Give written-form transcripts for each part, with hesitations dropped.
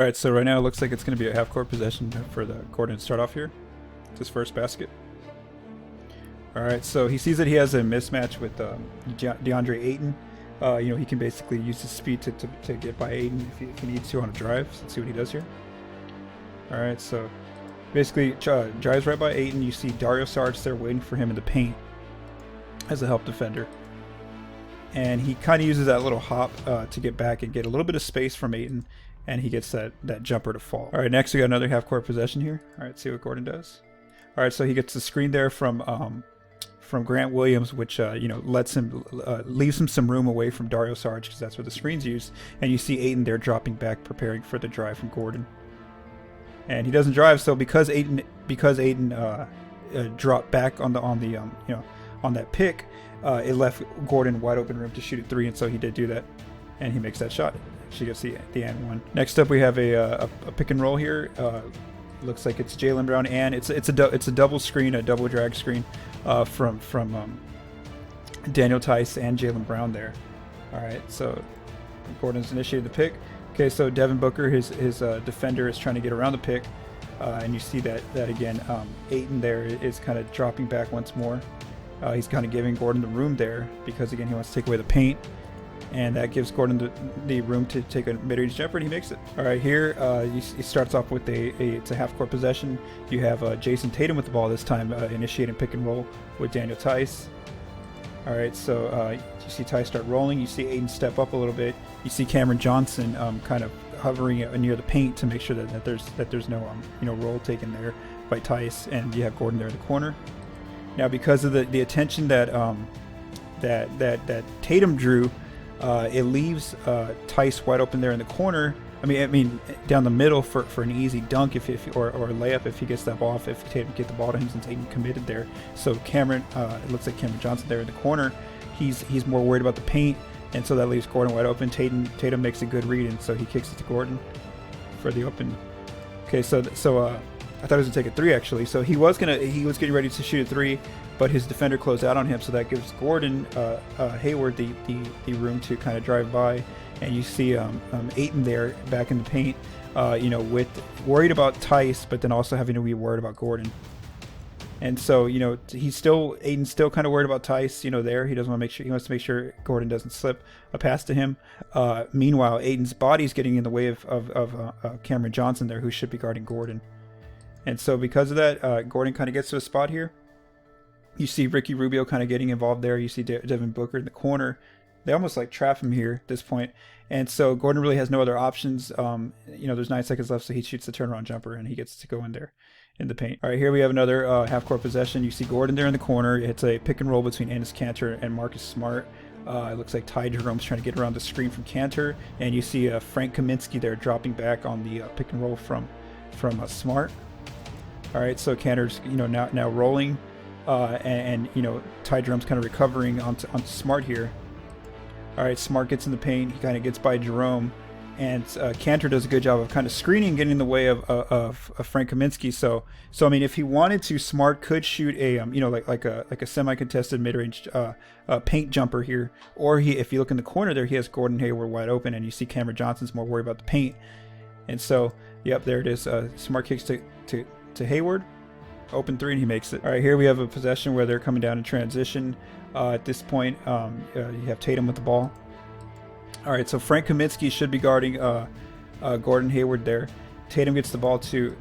All right, so right now it looks like it's going to be a half-court possession for the Gordon to start off here. It's his first basket. All right, so he sees that he has a mismatch with DeAndre Ayton. He can basically use his speed to get by Ayton if he needs to on a drive. So let's see what he does here. All right, so basically drives right by Ayton. You see Dario Saric there waiting for him in the paint as a help defender. And he kind of uses that little hop to get back and get a little bit of space from Ayton. And he gets that jumper to fall. All right, next we got another half-court possession here. All right, see what Gordon does. All right, so he gets the screen there from Grant Williams, which lets him leaves him some room away from Dario Saric because that's where the screen's used. And you see Ayton there dropping back, preparing for the drive from Gordon. And he doesn't drive, so because Ayton dropped back on that pick, it left Gordon wide open room to shoot a three, and so he did do that, and he makes that shot. She gets the and one. Next up, we have a pick and roll here. Looks like it's Jaylen Brown, and it's a double screen, a double drag screen from Daniel Tice and Jaylen Brown there. All right, so Gordon's initiated the pick. Okay, so Devin Booker, his defender, is trying to get around the pick, and you see that again. Ayton there is kind of dropping back once more. He's kind of giving Gordon the room there because again he wants to take away the paint. And that gives Gordon the room to take a mid-range jumper, and he makes it. All right, here he starts off with it's a half-court possession. You have Jason Tatum with the ball this time, initiating pick and roll with Daniel Tice. All right, so you see Tice start rolling. You see Ayton step up a little bit. You see Cameron Johnson kind of hovering near the paint to make sure that there's no roll taken there by Tice, and you have Gordon there in the corner. Now, because of the attention that Tatum drew. It leaves Tice wide open there in the corner. I mean down the middle for an easy dunk or a layup if he gets that ball, if Tatum get the ball to him since Ayton committed there. So Cameron, it looks like Cameron Johnson there in the corner. He's more worried about the paint, and so that leaves Gordon wide open. Tatum makes a good read, and so he kicks it to Gordon for the open. Okay, so I thought he was gonna take a three actually. So he was getting ready to shoot a three, but his defender closed out on him, so that gives Gordon Hayward the room to kind of drive by, and you see Ayton there back in the paint, with worried about Tice, but then also having to be worried about Gordon. And so Ayton's still kind of worried about Tice. There he wants to make sure Gordon doesn't slip a pass to him. Meanwhile, Ayton's body's getting in the way of Cameron Johnson there, who should be guarding Gordon. And so because of that, Gordon kind of gets to a spot here. You see Ricky Rubio kind of getting involved there. You see Devin Booker in the corner. They almost like trap him here at this point. And so Gordon really has no other options. There's 9 seconds left, so he shoots the turnaround jumper, and he gets to go in there in the paint. All right, here we have another half-court possession. You see Gordon there in the corner. It's a pick and roll between Enes Kanter and Marcus Smart. It looks like Ty Jerome's trying to get around the screen from Kanter. And you see Frank Kaminsky there dropping back on the pick and roll from Smart. All right, so Kanter's now rolling, and Ty Jerome's kind of recovering onto Smart here. All right, Smart gets in the paint. He kind of gets by Jerome, and Kanter does a good job of kind of screening, getting in the way of Frank Kaminsky. So I mean, if he wanted to, Smart could shoot a like a semi-contested mid-range paint jumper here, or if you look in the corner there, he has Gordon Hayward wide open, and you see Cameron Johnson's more worried about the paint, and so yep, there it is. Smart kicks to Hayward, open three, and he makes it. All right, here we have a possession where they're coming down in transition. At this point, you have Tatum with the ball. All right, so Frank Kaminsky should be guarding Gordon Hayward there. Tatum gets the ball to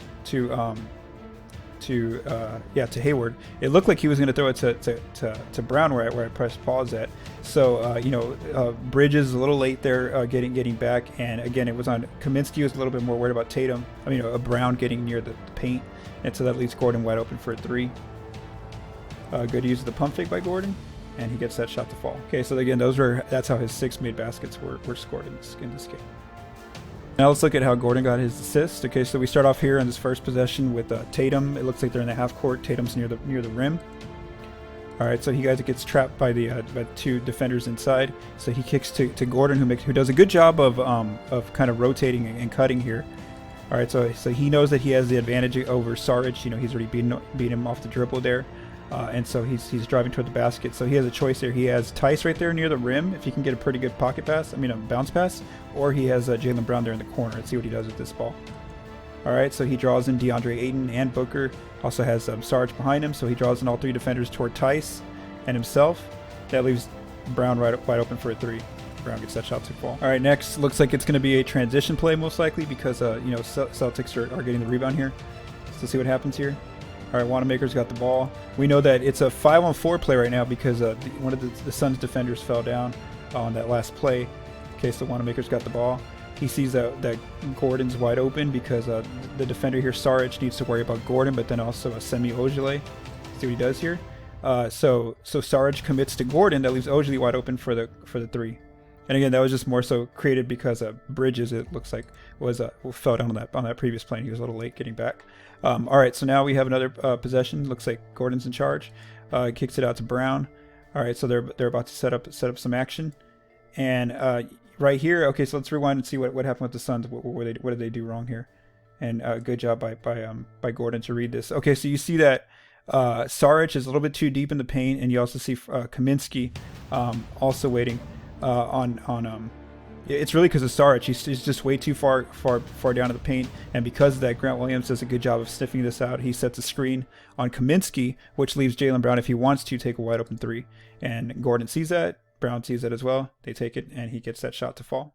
Hayward. It looked like he was going to throw it to Brown where I pressed pause at. So Bridges a little late there, getting back, and again it was on Kaminsky. Was a little bit more worried about Tatum. Brown getting near the paint, and so that leaves Gordon wide open for a three. Good use of the pump fake by Gordon, and he gets that shot to fall. Okay, so again that's how his 6 made baskets were scored in this game. Now let's look at how Gordon got his assist. Okay, so we start off here in this first possession with Tatum. It looks like they're in the half court. Tatum's near the rim. All right, so he gets trapped by the two defenders inside. So he kicks to Gordon, who does a good job of kind of rotating and cutting here. All right, so he knows that he has the advantage over Saric. He's already beaten him off the dribble there. And so he's driving toward the basket. So he has a choice here. He has Tice right there near the rim, if he can get a pretty good pocket pass, a bounce pass, or he has Jaylen Brown there in the corner. Let's see what he does with this ball. All right, so he draws in DeAndre Ayton and Booker. Also has Sarge behind him, so he draws in all 3 defenders toward Tice and himself. That leaves Brown wide open for a 3. Brown gets that shot to fall. All right, next looks like it's going to be a transition play most likely because Celtics are getting the rebound here. So let's see what happens here. All right, Wanamaker's got the ball. We know that it's a 5-on-4 play right now because one of the Suns defenders fell down on that last play. Okay, so Wanamaker's got the ball. He sees that Gordon's wide open because the defender here, Saric, needs to worry about Gordon, but then also a Semi Ojeleye. See what he does here. So Saric commits to Gordon. That leaves Ojeleye wide open for the 3. And again, that was just more so created because Bridges, it looks like, fell down on that previous play. He was a little late getting back. All right, so now we have another possession. Looks like Gordon's in charge. Kicks it out to Brown. All right, so they're about to set up some action. And right here, okay, so let's rewind and see what happened with the Suns. What did they do wrong here? And good job by Gordon to read this. Okay, so you see that Saric is a little bit too deep in the paint, and you also see Kaminsky also waiting on it's really because of Saric. He's just way too far down in the paint, and because of that, Grant Williams does a good job of sniffing this out. He sets a screen on Kaminsky, which leaves Jaylen Brown, if he wants to, take a wide open 3. And Gordon sees that. Brown sees that as well. They take it, and he gets that shot to fall.